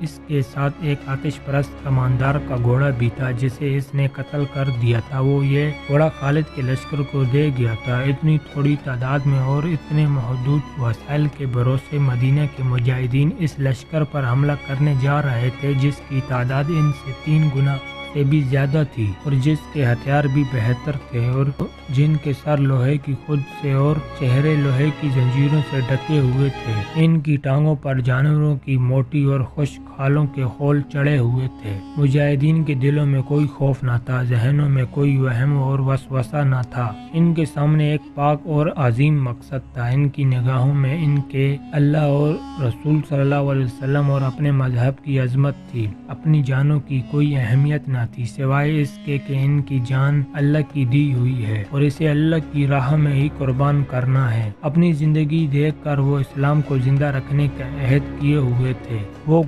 اس کے ساتھ ایک آتش پرست کماندار کا گھوڑا بھی تھا جسے اس نے قتل کر دیا تھا۔ وہ یہ گھوڑا خالد کے لشکر کو دے گیا تھا۔ اتنی تھوڑی تعداد میں اور اتنے محدود وسائل کے بھروسے مدینہ کے مجاہدین اس لشکر پر حملہ کرنے جا رہے تھے جس کی تعداد ان سے 3 گنا سے بھی زیادہ تھی اور جس کے ہتھیار بھی بہتر تھے اور جن کے سر لوہے کی خود سے اور چہرے لوہے کی زنجیروں سے ڈھکے ہوئے تھے۔ ان کی ٹانگوں پر جانوروں کی موٹی اور خشک کھالوں کے خول چڑھے ہوئے تھے۔ مجاہدین کے دلوں میں کوئی خوف نہ تھا، ذہنوں میں کوئی وہم اور وسوسہ نہ تھا۔ ان کے سامنے ایک پاک اور عظیم مقصد تھا۔ ان کی نگاہوں میں ان کے اللہ اور رسول صلی اللہ علیہ وسلم اور اپنے مذہب کی عظمت تھی۔ اپنی جانوں کی کوئی اہمیت نہ تھی سوائے اس کے کہ ان کی جان اللہ کی دی ہوئی ہے اور اسے اللہ کی راہ میں ہی قربان کرنا ہے۔ اپنی زندگی دیکھ کر وہ اسلام کو زندہ رکھنے کا عہد کیے ہوئے تھے۔ وہ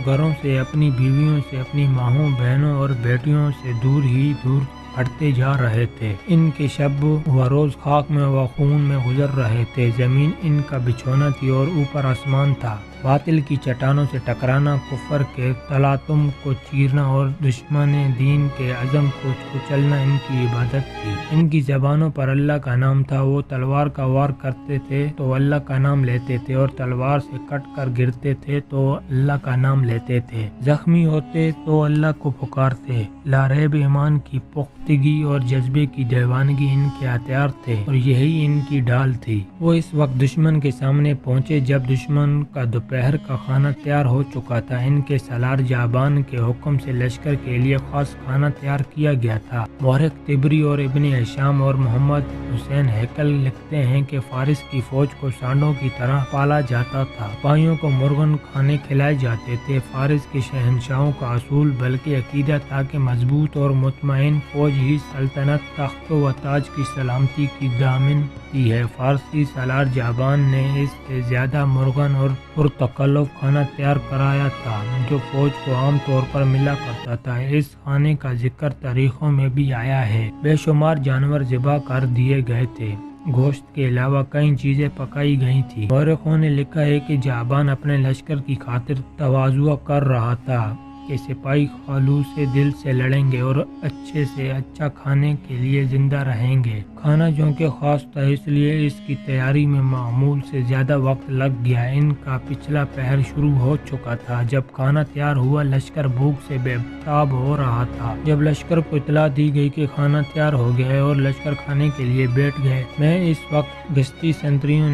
گھروں سے، اپنی بیویوں سے، اپنی ماؤں، بہنوں اور بیٹیوں سے دور ہی دور ہٹتے جا رہے تھے۔ ان کے شب و روز خاک میں و خون میں گزر رہے تھے۔ زمین ان کا بچھونا تھی اور اوپر آسمان تھا۔ باطل کی چٹانوں سے ٹکرانا، کفر کے تلاطم کو چیرنا اور دشمن دین کے عزم کو کچلنا ان کی عبادت تھی۔ ان کی زبانوں پر اللہ کا نام تھا۔ وہ تلوار کا وار کرتے تھے تو اللہ کا نام لیتے تھے اور تلوار سے کٹ کر گرتے تھے تو اللہ کا نام لیتے تھے۔ زخمی ہوتے تو اللہ کو پکارتے۔ لا ریب ایمان کی پختگی اور جذبے کی دیوانگی ان کے ہتھیار تھے اور یہی ان کی ڈھال تھی۔ وہ اس وقت دشمن کے سامنے پہنچے جب دشمن کا دوپہر کا کھانا تیار ہو چکا تھا۔ ان کے سالار جابان کے حکم سے لشکر کے لیے خاص کھانا تیار کیا گیا تھا۔ مورخ طبری اور ابن ہشام اور محمد حسین ہیکل لکھتے ہیں کہ فارس کی فوج کو سانڈوں کی طرح پالا جاتا تھا۔ سپاہیوں کو مرغن کھانے کھلائے جاتے تھے۔ فارس کے شہنشاہوں کا اصول بلکہ عقیدہ تھا کہ مضبوط اور مطمئن فوج ہی سلطنت، تخت و تاج کی سلامتی کی ضامن ہوتی ہے۔ فارسی سالار جابان نے اس سے زیادہ مرغن اور پرتکلف کھانا تیار کرایا تھا جو فوج کو عام طور پر ملا کرتا تھا۔ اس کھانے کا ذکر تاریخوں میں بھی آیا ہے۔ بے شمار جانور ذبح کر دیے گئے تھے۔ گوشت کے علاوہ کئی چیزیں پکائی گئی تھی۔ مورخوں نے لکھا ہے کہ جابان اپنے لشکر کی خاطر تواضع کر رہا تھا کہ سپاہی خلوص دل سے لڑیں گے اور اچھے سے اچھا کھانے کے لیے زندہ رہیں گے۔ کھانا چونکہ خاص تھا اس لیے اس کی تیاری میں معمول سے زیادہ وقت لگ گیا۔ ان کا پچھلا پہر شروع ہو چکا تھا۔ جب کھانا تیار ہوا لشکر بھوک سے بے تاب ہو رہا تھا۔ جب لشکر کو اطلاع دی گئی کہ کھانا تیار ہو گیا ہے اور لشکر کھانے کے لیے بیٹھ گئے، اس وقت گشتی سنتریوں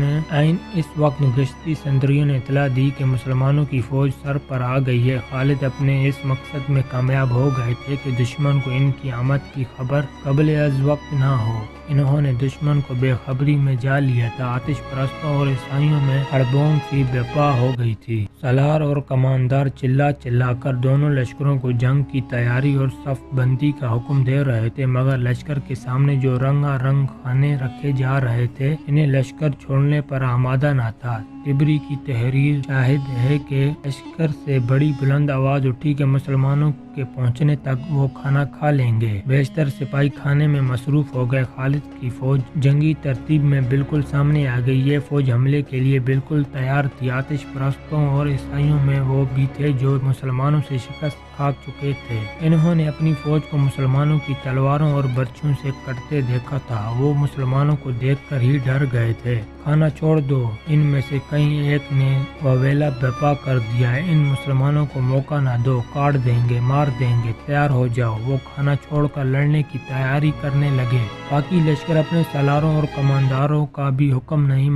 نے اطلاع دی کہ مسلمانوں کی فوج سر پر آ گئی ہے۔ خالد اپنے اس مقصد میں کامیاب ہو گئے تھے کہ دشمن کو ان کی آمد کی خبر قبل از وقت نہ ہو۔ انہوں نے دشمن کو بے خبری میں جا لیا تھا۔ آتش پرستوں اور عیسائیوں میں ہڑبڑ سی برپا ہو گئی تھی۔ سالار اور کماندار چلا کر دونوں لشکروں کو جنگ کی تیاری اور صف بندی کا حکم دے رہے تھے، مگر لشکر کے سامنے جو رنگا رنگ کھانے رکھے جا رہے تھے انہیں لشکر چھوڑنے پر آمادہ نہ تھا۔ طبری کی تحریر شاہد ہے کہ لشکر سے بڑی بلند آواز اٹھی کہ مسلمانوں کے پہنچنے تک وہ کھانا کھا لیں گے۔ بیشتر سپاہی کھانے میں مصروف ہو گئے۔ خالد کی فوج جنگی ترتیب میں بالکل سامنے آ گئی۔ یہ فوج حملے کے لیے بالکل تیار تھی۔ آتش پرستوں اور عیسائیوں میں وہ بھی تھے جو مسلمانوں سے شکست کھا چکے تھے۔ انہوں نے اپنی فوج کو مسلمانوں کی تلواروں اور برچھوں سے کٹتے دیکھا تھا۔ وہ مسلمانوں کو دیکھ کر ہی ڈر گئے تھے۔ کھانا چھوڑ دو، ان میں سے کئی ایک نے وویلا برپا کر دیا ہے۔ ان مسلمانوں کو موقع نہ دو، کاٹ دیں گے، مار دیں گے، تیار ہو جاؤ۔ وہ کھانا چھوڑ کر لڑنے کی تیاری کرنے لگے۔ باقی لشکر اپنے سالاروں اور کمانداروں کا بھی حکم نہیں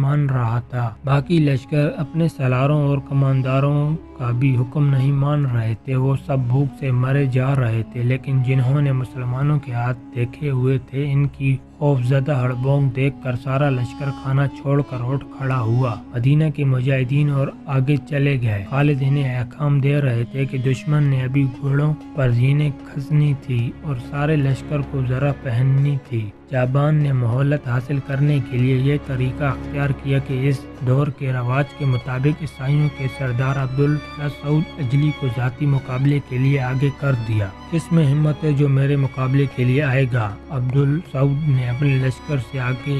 مان رہے تھے۔ وہ سب بھوک سے مرے جا رہے تھے، لیکن جنہوں نے مسلمانوں کے ہاتھ دیکھے ہوئے تھے ان کی خوف زدہ ہڑبونگ دیکھ کر سارا لشکر کھانا چھوڑ کر اٹھ کھڑا ہوا۔ مدینہ کے مجاہدین اور آگے چلے گئے۔ خالد انہیں احکام دے رہے تھے کہ دشمن نے ابھی گھوڑوں پر زینیں کھسنی تھی اور سارے لشکر کو زرہ پہننی تھی۔ جابان نے مہلت حاصل کرنے کے لیے یہ طریقہ اختیار کیا کہ اس دور کے رواج کے مطابق عیسائیوں کے سردار عبدالسعود اجلی کو ذاتی مقابلے کے لیے آگے کر دیا۔ کس میں ہمت ہے جو میرے مقابلے کے لیے آئے گا؟ عبدالسعود نے نے اپنے لشکر سے آگے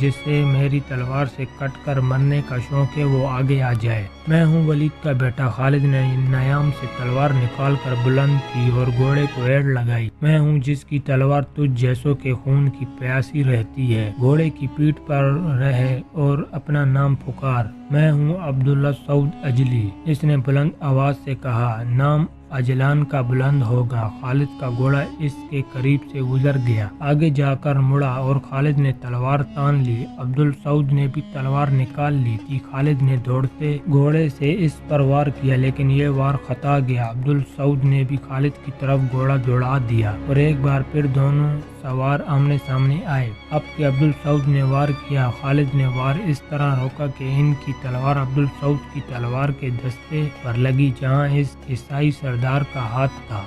جسے میری تلوار سے کٹ کر مرنے کا شوق ہے وہ آگے آ جائے۔ میں ہوں ولید کا بیٹا۔ خالد نے نیام سے تلوار نکال کر بلند کی اور گھوڑے کو ایڑ لگائی۔ میں ہوں جس کی تلوار تجھ جیسوں کے خون کی پیاسی رہتی ہے، گھوڑے کی پیٹھ پر رہے اور اپنا نام پکار۔ میں ہوں عبداللہ سعود اجلی۔ اس نے بلند آواز سے کہا، نام اجلان کا بلند ہوگا۔ خالد کا گھوڑا اس کے قریب سے گزر گیا، آگے جا کر مڑا اور خالد نے تلوار تان لی۔ عبدالسعود نے بھی تلوار نکال لی تھی۔ خالد نے دوڑتے گھوڑے سے اس پر وار کیا، لیکن یہ وار خطا گیا۔ عبدالسعود نے بھی خالد کی طرف گھوڑا دوڑا دیا اور ایک بار پھر دونوں سوار آمنے سامنے آئے۔ اب کہ عبدالسعود نے وار کیا، خالد نے وار اس طرح روکا کہ ان کی تلوار عبدالسعود کی تلوار کے دستے پر لگی، جہاں اس عیسائی سردار کا ہاتھ تھا۔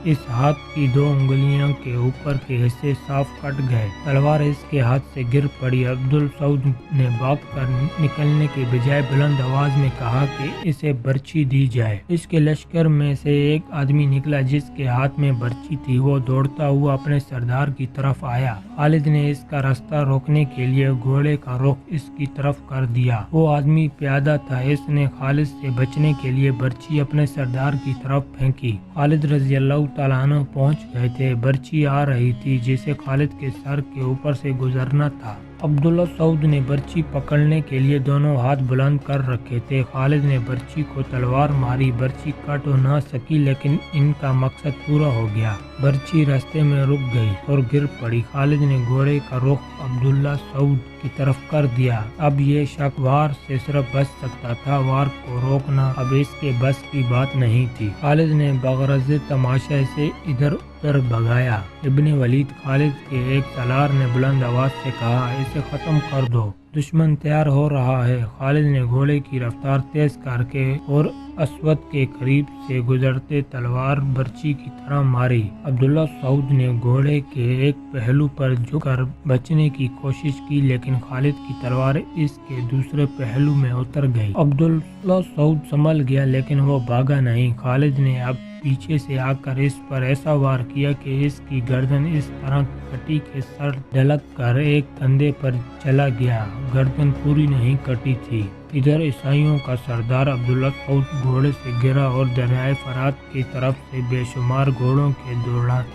اس ہاتھ کی 2 انگلیاں کے اوپر کے حصے صاف کٹ گئے۔ تلوار اس کے ہاتھ سے گر پڑی۔ عبدالسعود نے بھاگ کر نکلنے کے بجائے بلند آواز میں کہا کہ اسے برچی دی جائے۔ اس کے لشکر میں سے ایک آدمی نکلا جس کے ہاتھ میں برچی تھی، وہ دوڑتا ہوا اپنے سردار کی طرف آیا۔ خالد نے اس کا راستہ روکنے کے لیے گھوڑے کا رخ اس کی طرف کر دیا۔ وہ آدمی پیادہ تھا، اس نے خالد سے بچنے کے لیے برچی اپنے سردار کی طرف پھینکی۔ خالد رضی اللہ تعالیٰ عنہ پہنچ گئے تھے، برچی آ رہی تھی جسے خالد کے سر کے اوپر سے گزرنا تھا۔ عبداللہ سعود نے برچی پکڑنے کے لیے دونوں ہاتھ بلند کر رکھے تھے۔ خالد نے برچی کو تلوار ماری، برچی کٹ نہ سکی، لیکن ان کا مقصد پورا ہو گیا۔ برچی راستے میں رک گئی اور گر پڑی۔ خالد نے گھوڑے کا رخ عبداللہ سعود کی طرف کر دیا۔ اب یہ شخص وار سے صرف بچ سکتا تھا، وار کو روکنا اب اس کے بس کی بات نہیں تھی۔ خالد نے بغرض تماشا سے ادھر ادھر بھگایا۔ ابن ولید خالد کے ایک سالار نے بلند آواز سے کہا، اسے ختم کر دو، دشمن تیار ہو رہا ہے۔ خالد نے گھوڑے کی رفتار تیز کر کے اور اسود کے قریب سے گزرتے تلوار برچی کی طرح ماری۔ عبداللہ سعود نے گھوڑے کے ایک پہلو پر جھک کر بچنے کی کوشش کی، لیکن خالد کی تلوار اس کے دوسرے پہلو میں اتر گئی۔ عبداللہ سعود سنبھل گیا، لیکن وہ بھاگا نہیں۔ خالد نے اب پیچھے سے آ کر اس پر ایسا وار کیا کہ اس کی گردن اس طرح کٹی کہ سر ڈھلک کر ایک کندھے پر چلا گیا، گردن پوری نہیں کٹی تھی۔ ادھر عیسائیوں کا سردار عبداللہ سعود گھوڑے سے گرا اور دریائے فرات کی طرف سے بے شمار گھوڑوں کے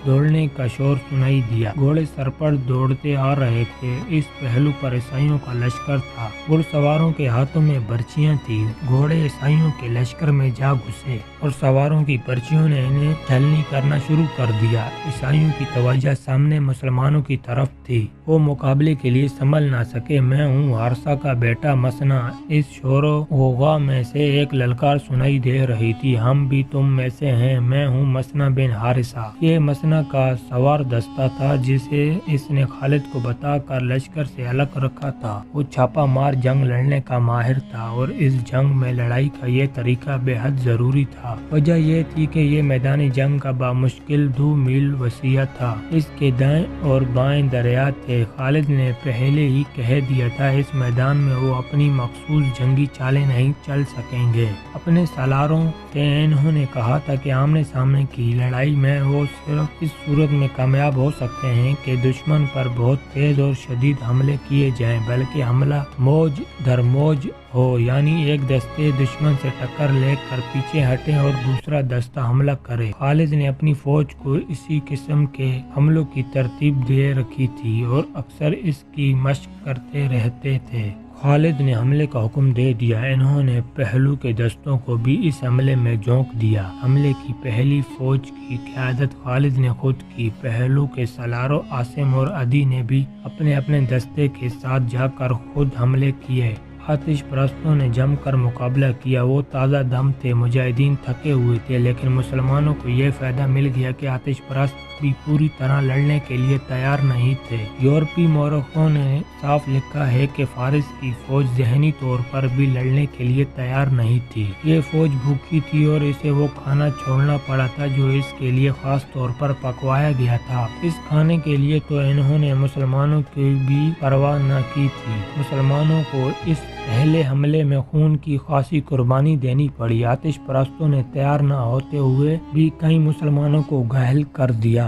دوڑنے کا شور سنائی دیا۔ گھوڑے سر پر دوڑتے آ رہے تھے۔ اس پہلو پر عیسائیوں کا لشکر تھا، گھڑ سواروں کے ہاتھوں میں برچیاں تھیں۔ گھوڑے عیسائیوں کے لشکر میں جا گھسے اور سواروں کی برچیوں نے انہیں چھلنی کرنا شروع کر دیا۔ عیسائیوں کی توجہ سامنے مسلمانوں کی طرف تھی، وہ مقابلے کے لیے سنبھل نہ سکے۔ میں ہوں حارثہ کا بیٹا مسنا۔ اس شور و غوغا میں سے ایک للکار سنائی دے رہی تھی، ہم بھی تم میں سے ہیں، میں ہوں مسنا بن حارثہ۔ یہ مسنا کا سوار دستہ تھا جسے اس نے خالد کو بتا کر لشکر سے الگ رکھا تھا۔ وہ چھاپا مار جنگ لڑنے کا ماہر تھا اور اس جنگ میں لڑائی کا یہ طریقہ بے حد ضروری تھا۔ وجہ یہ تھی کہ یہ میدان جنگ کا بامشکل 2 میل وسیع تھا، اس کے دائیں اور بائیں دریا تھے۔ خالد نے پہلے ہی کہہ دیا تھا اس میدان میں وہ اپنی مخصوص جنگی چالیں نہیں چل سکیں گے۔ اپنے سالاروں سے انہوں نے کہا تھا کہ آمنے سامنے کی لڑائی میں وہ صرف اس صورت میں کامیاب ہو سکتے ہیں کہ دشمن پر بہت تیز اور شدید حملے کیے جائیں، بلکہ حملہ موج در موج ہو، یعنی ایک دستے دشمن سے ٹکر لے کر پیچھے ہٹے اور دوسرا دستہ حملہ کرے۔ خالد نے اپنی فوج کو اسی قسم کے حملوں کی ترتیب دے رکھی تھی اور اکثر اس کی مشق کرتے رہتے تھے۔ خالد نے حملے کا حکم دے دیا، انہوں نے پہلو کے دستوں کو بھی اس حملے میں جھونک دیا۔ حملے کی پہلی فوج کی قیادت خالد نے خود کی۔ پہلو کے سالاروں عاصم اور عدی نے بھی اپنے اپنے دستے کے ساتھ جا کر خود حملے کیے۔ آتش پرستوں نے جم کر مقابلہ کیا، وہ تازہ دم تھے، مجاہدین تھکے ہوئے تھے، لیکن مسلمانوں کو یہ فائدہ مل گیا کہ آتش پرست بھی پوری طرح لڑنے کے لیے تیار نہیں تھے۔ یورپی مورخوں نے صاف لکھا ہے کہ فارس کی فوج ذہنی طور پر بھی لڑنے کے لیے تیار نہیں تھی۔ یہ فوج بھوکی تھی اور اسے وہ کھانا چھوڑنا پڑا تھا جو اس کے لیے خاص طور پر پکوایا گیا تھا۔ اس کھانے کے لیے تو انہوں نے مسلمانوں کی بھی پرواہ نہ کی تھی۔ مسلمانوں کو اس پہلے حملے میں خون کی خاصی قربانی دینی پڑی۔ آتش پرستوں نے تیار نہ ہوتے ہوئے بھی کئی مسلمانوں کو گھائل کر دیا۔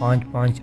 5-5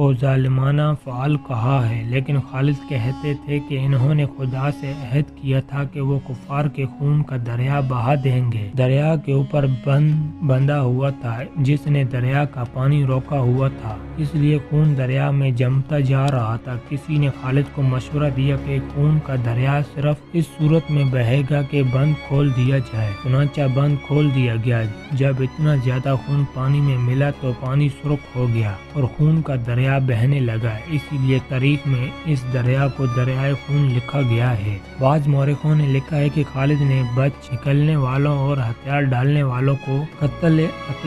کو ظالمانہ فعال کہا ہے، لیکن خالد کہتے تھے کہ انہوں نے خدا سے عہد کیا تھا کہ وہ کفار کے خون کا دریا بہا دیں گے۔ دریا کے اوپر بند بندھا ہوا تھا جس نے دریا کا پانی روکا ہوا تھا، اس لیے خون دریا میں جمتا جا رہا تھا۔ کسی نے خالد کو مشورہ دیا کہ خون کا دریا صرف اس صورت میں بہے گا کہ بند کھول دیا جائے۔ چنانچہ بند کھول دیا گیا۔ جب اتنا زیادہ خون پانی میں ملا تو پانی سرخ ہو گیا اور خون کا دریا بہنے لگا، اسی لیے تاریخ میں اس دریا کو دریائے خون لکھا گیا ہے۔ بعض مورخوں نے لکھا ہے کہ خالد نے بچ نکلنے والوں اور ہتھیار ڈالنے والوں کو قتل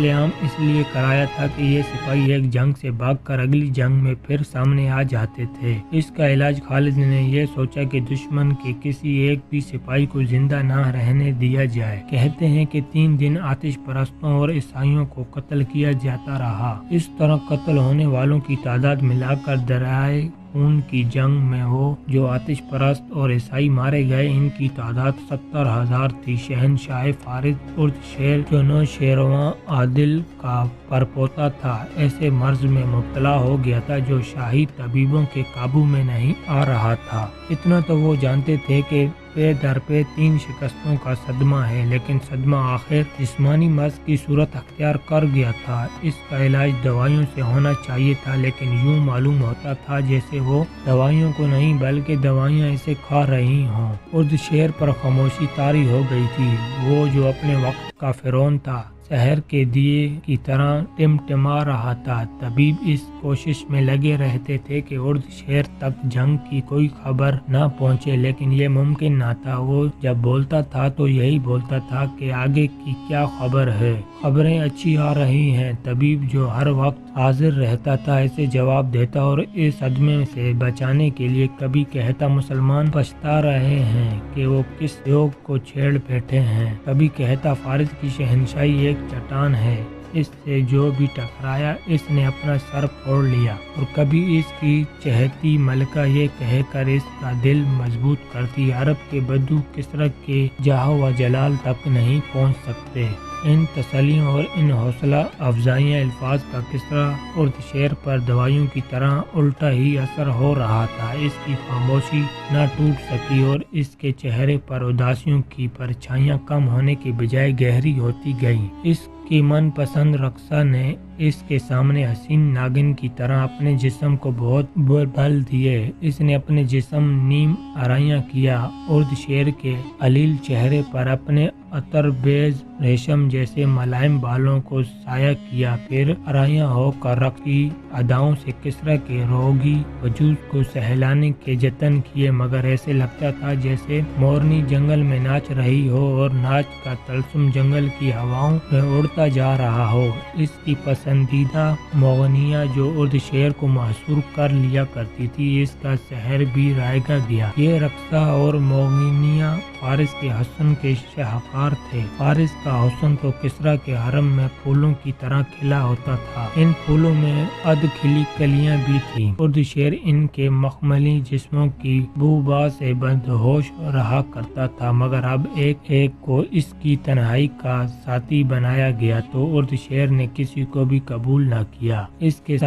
عام اس لیے کرایا تھا کہ یہ سپاہی ایک جنگ سے بھاگ کر اگلی جنگ میں پھر سامنے آ جاتے تھے۔ اس کا علاج خالد نے یہ سوچا کہ دشمن کے کسی ایک بھی سپاہی کو زندہ نہ رہنے دیا جائے۔ کہتے ہیں کہ 3 دن آتش پرستوں اور عیسائیوں کو قتل کیا جاتا رہا۔ اس طرح قتل ہونے والوں کی تعداد ملا کر دریائے خون کی جنگ میں وہ جو آتش پرست اور عیسائی مارے گئے ان کی تعداد 70,000 تھی۔ شہنشاہ فارس اردشیر جو نوشیروان عادل کا پرپوتا تھا، ایسے مرض میں مبتلا ہو گیا تھا جو شاہی طبیبوں کے قابو میں نہیں آ رہا تھا۔ اتنا تو وہ جانتے تھے کہ پے در پے 3 شکستوں کا صدمہ ہے، لیکن صدمہ آخر جسمانی مرض کی صورت اختیار کر گیا تھا۔ اس کا علاج دوائیوں سے ہونا چاہیے تھا، لیکن یوں معلوم ہوتا تھا جیسے وہ دوائیوں کو نہیں بلکہ دوائیاں اسے کھا رہی ہوں۔ اردشیر پر خاموشی طاری ہو گئی تھی۔ وہ جو اپنے وقت کا فرعون تھا، شہر کے دیے کی طرح ٹمٹما رہا تھا۔ طبیب اس کوشش میں لگے رہتے تھے کہ اردشیر تک جنگ کی کوئی خبر نہ پہنچے، لیکن یہ ممکن نہ تھا۔ وہ جب بولتا تھا تو یہی بولتا تھا کہ آگے کی کیا خبر ہے، خبریں اچھی آ رہی ہیں۔ طبیب جو ہر وقت حاضر رہتا تھا اسے جواب دیتا اور اس صدمے سے بچانے کے لیے کبھی کہتا مسلمان پچھتا رہے ہیں کہ وہ کس یوگ کو چھیڑ بیٹھے ہیں، کبھی کہتا فارس کی شہنشاہی ایک چٹان ہے، اس سے جو بھی ٹکرایا اس نے اپنا سر پھوڑ لیا، اور کبھی اس کی چہتی ملکہ یہ کہہ کر اس کا دل مضبوط کرتی، عرب کے بدو کسرا کے جاہ و جلال تک نہیں پہنچ سکتے۔ ان تسلیوں اور ان حوصلہ افزائیاں الفاظ کا کسرا اردشیر پر دوائیوں کی طرح الٹا ہی اثر ہو رہا تھا۔ اس کی خاموشی نہ ٹوٹ سکی اور اس کے چہرے پر اداسیوں کی پرچھائیاں کم ہونے کے بجائے گہری ہوتی گئیں۔ اس کی من پسند رقصہ نے اس کے سامنے حسین ناگن کی طرح اپنے جسم کو بہت بل دیے۔ اس نے اپنے جسم نیم آرائیاں کیا، اردشیر کے علیل چہرے پر اپنے عطر بیز ریشم جیسے ملائم بالوں کو سایہ کیا، پھر آرائیاں ہو کر رقصی اداؤں سے کسرا کے روگی وجود کو سہلانے کے جتن کیے، مگر ایسے لگتا تھا جیسے مورنی جنگل میں ناچ رہی ہو اور ناچ کا طلسم جنگل کی ہواؤں میں اڑتا جا رہا ہو۔ اس کی پسندیدہ مغنیہ جو اردشیر کو محصور کر لیا کرتی تھی، اس کا سحر بھی رائگاں گیا۔ یہ رقصہ اور مغنیہ فارس کے حسن کے شاہکار تھے۔ فارس کا حسن تو کسرا کے حرم میں پھولوں کی طرح کھلا ہوتا تھا، ان پھولوں میں اد کھلی کلیاں بھی تھیں۔ اردشیر ان کے مخملی جسموں کی بوبا سے بدہوش رہا کرتا تھا، مگر اب ایک ایک کو اس کی تنہائی کا ساتھی بنایا گیا تو اردشیر نے کسی کو بھی قبول نہ کیا۔ اس کے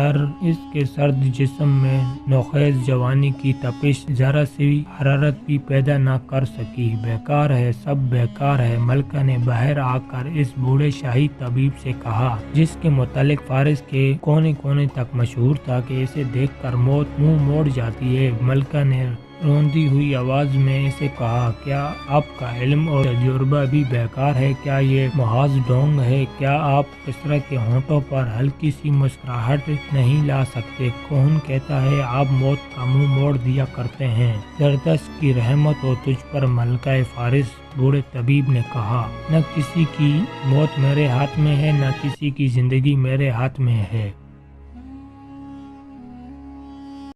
سرد جسم میں نوخیز جوانی کی تپش ذرا سی حرارت بھی پیدا نہ کر سکی۔ بیکار ہے، سب بیکار ہے، ملکہ نے باہر آ کر اس بوڑھے شاہی طبیب سے کہا، جس کے متعلق فارس کے کونے کونے تک مشہور تھا کہ اسے دیکھ کر موت منہ موڑ جاتی ہے۔ ملکہ نے روندی ہوئی آواز میں اسے کہا، کیا آپ کا علم اور تجربہ بھی بیکار ہے؟ کیا یہ محاذ ڈھونگ ہے؟ کیا آپ کسرا کے ہونٹوں پر ہلکی سی مسکراہٹ نہیں لا سکتے؟ کون کہتا ہے آپ موت کا منہ موڑ دیا کرتے ہیں؟ زردشت کی رحمت ہو تجھ پر ملکہ فارس، بوڑھے طبیب نے کہا، نہ کسی کی موت میرے ہاتھ میں ہے، نہ کسی کی زندگی میرے ہاتھ میں ہے۔